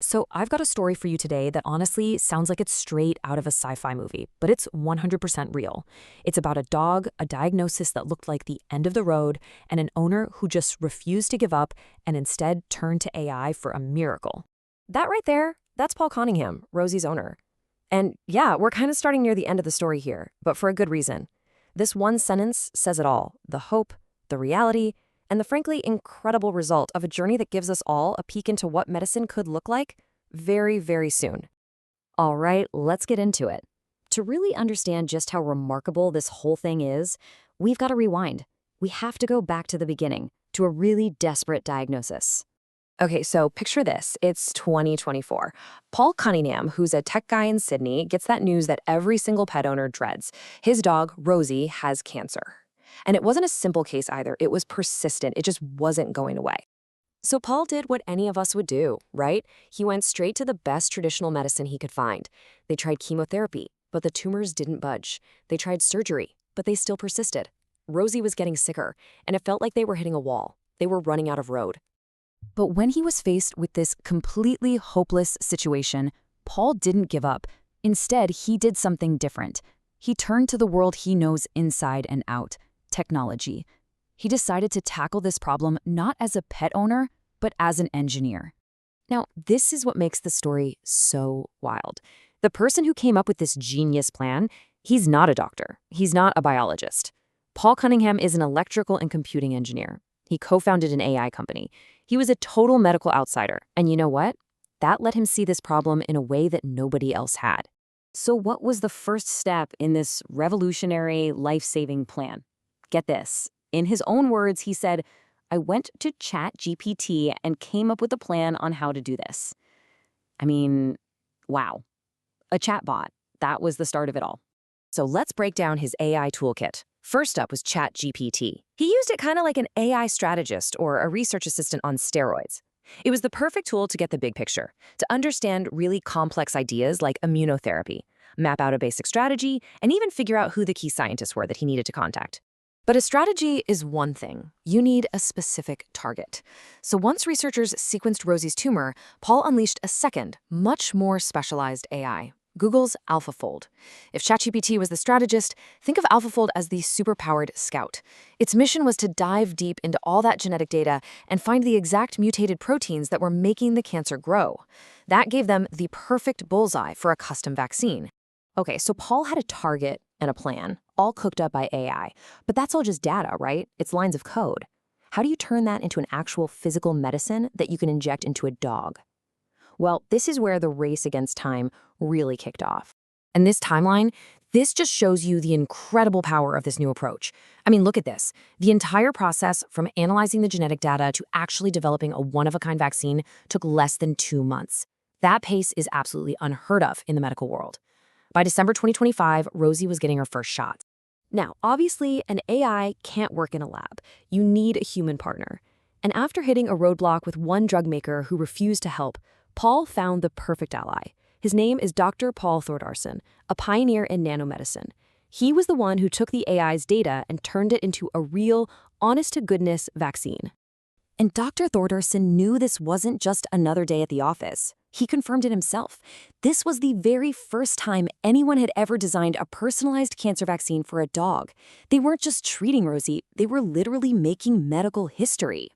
So, I've got a story for you today that honestly sounds like it's straight out of a sci-fi movie, but it's 100% real. It's about a dog, a diagnosis that looked like the end of the road, and an owner who just refused to give up and instead turned to AI for a miracle. That right there, that's Paul Cunningham, Rosie's owner. And yeah, we're kind of starting near the end of the story here, but for a good reason. This one sentence says it all: the hope, the reality, and the frankly incredible result of a journey that gives us all a peek into what medicine could look like very, very soon. All right, let's get into it. To really understand just how remarkable this whole thing is, we've got to rewind. We have to go back to the beginning, to a really desperate diagnosis. Okay, so picture this. It's 2024. Paul Cunningham, who's a tech guy in Sydney, gets that news that every single pet owner dreads. His dog, Rosie, has cancer. And it wasn't a simple case either. It was persistent. It just wasn't going away. So Paul did what any of us would do, right? He went straight to the best traditional medicine he could find. They tried chemotherapy, but the tumors didn't budge. They tried surgery, but they still persisted. Rosie was getting sicker, and it felt like they were hitting a wall. They were running out of road. But when he was faced with this completely hopeless situation, Paul didn't give up. Instead, he did something different. He turned to the world he knows inside and out: technology. He decided to tackle this problem not as a pet owner, but as an engineer. Now, this is what makes the story so wild. The person who came up with this genius plan, he's not a doctor. He's not a biologist. Paul Cunningham is an electrical and computing engineer. He co-founded an AI company. He was a total medical outsider. And you know what? That let him see this problem in a way that nobody else had. So what was the first step in this revolutionary, life-saving plan? Get this. In his own words, he said, "I went to ChatGPT and came up with a plan on how to do this." I mean, wow. A chatbot. That was the start of it all. So let's break down his AI toolkit. First up was ChatGPT. He used it kind of like an AI strategist or a research assistant on steroids. It was the perfect tool to get the big picture, to understand really complex ideas like immunotherapy, map out a basic strategy, and even figure out who the key scientists were that he needed to contact. But a strategy is one thing. You need a specific target. So once researchers sequenced Rosie's tumor, Paul unleashed a second, much more specialized AI, Google's AlphaFold. If ChatGPT was the strategist, think of AlphaFold as the superpowered scout. Its mission was to dive deep into all that genetic data and find the exact mutated proteins that were making the cancer grow. That gave them the perfect bullseye for a custom vaccine. Okay, so Paul had a target and a plan, all cooked up by AI. But that's all just data, right? It's lines of code. How do you turn that into an actual physical medicine that you can inject into a dog? Well, this is where the race against time really kicked off. And this timeline, this just shows you the incredible power of this new approach. I mean, look at this. The entire process from analyzing the genetic data to actually developing a one-of-a-kind vaccine took less than 2 months. That pace is absolutely unheard of in the medical world. By December 2025, Rosie was getting her first shot. Now, obviously, an AI can't work in a lab. You need a human partner. And after hitting a roadblock with one drug maker who refused to help, Paul found the perfect ally. His name is Dr. Paul Thordarson, a pioneer in nanomedicine. He was the one who took the AI's data and turned it into a real, honest-to-goodness vaccine. And Dr. Thordarson knew this wasn't just another day at the office. He confirmed it himself. This was the very first time anyone had ever designed a personalized cancer vaccine for a dog. They weren't just treating Rosie, they were literally making medical history.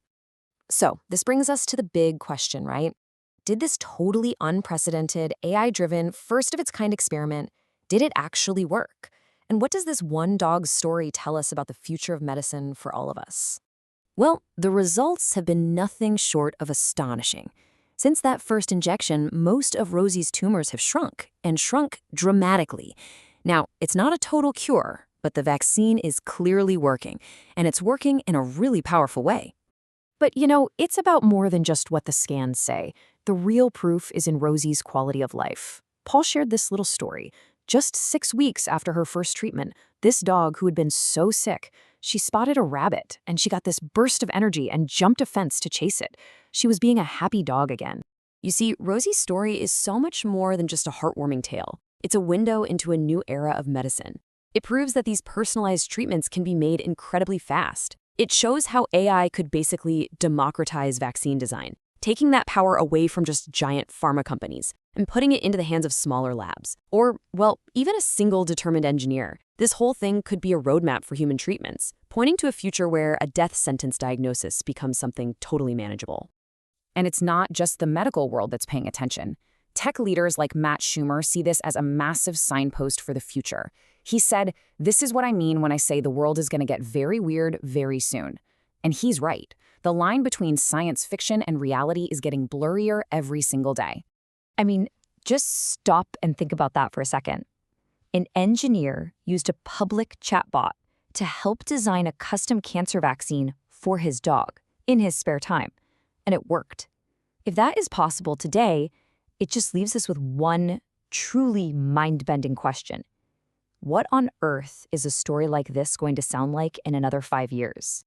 So, this brings us to the big question, right? Did this totally unprecedented, AI-driven, first-of-its-kind experiment, did it actually work? And what does this one dog's story tell us about the future of medicine for all of us? Well, the results have been nothing short of astonishing. Since that first injection, most of Rosie's tumors have shrunk, and shrunk dramatically. Now, it's not a total cure, but the vaccine is clearly working, and it's working in a really powerful way. But, it's about more than just what the scans say. The real proof is in Rosie's quality of life. Paul shared this little story. Just 6 weeks after her first treatment, this dog who had been so sick, she spotted a rabbit, and she got this burst of energy and jumped a fence to chase it. She was being a happy dog again. You see, Rosie's story is so much more than just a heartwarming tale. It's a window into a new era of medicine. It proves that these personalized treatments can be made incredibly fast. It shows how AI could basically democratize vaccine design. taking that power away from just giant pharma companies and putting it into the hands of smaller labs. Or, well, even a single determined engineer. This whole thing could be a roadmap for human treatments, pointing to a future where a death sentence diagnosis becomes something totally manageable. And it's not just the medical world that's paying attention. Tech leaders like Matt Schumer see this as a massive signpost for the future. He said, "This is what I mean when I say the world is going to get very weird very soon." And he's right. The line between science fiction and reality is getting blurrier every single day. I mean, just stop and think about that for a second. An engineer used a public chatbot to help design a custom cancer vaccine for his dog in his spare time, and it worked. If that is possible today, it just leaves us with one truly mind-bending question. What on earth is a story like this going to sound like in another 5 years?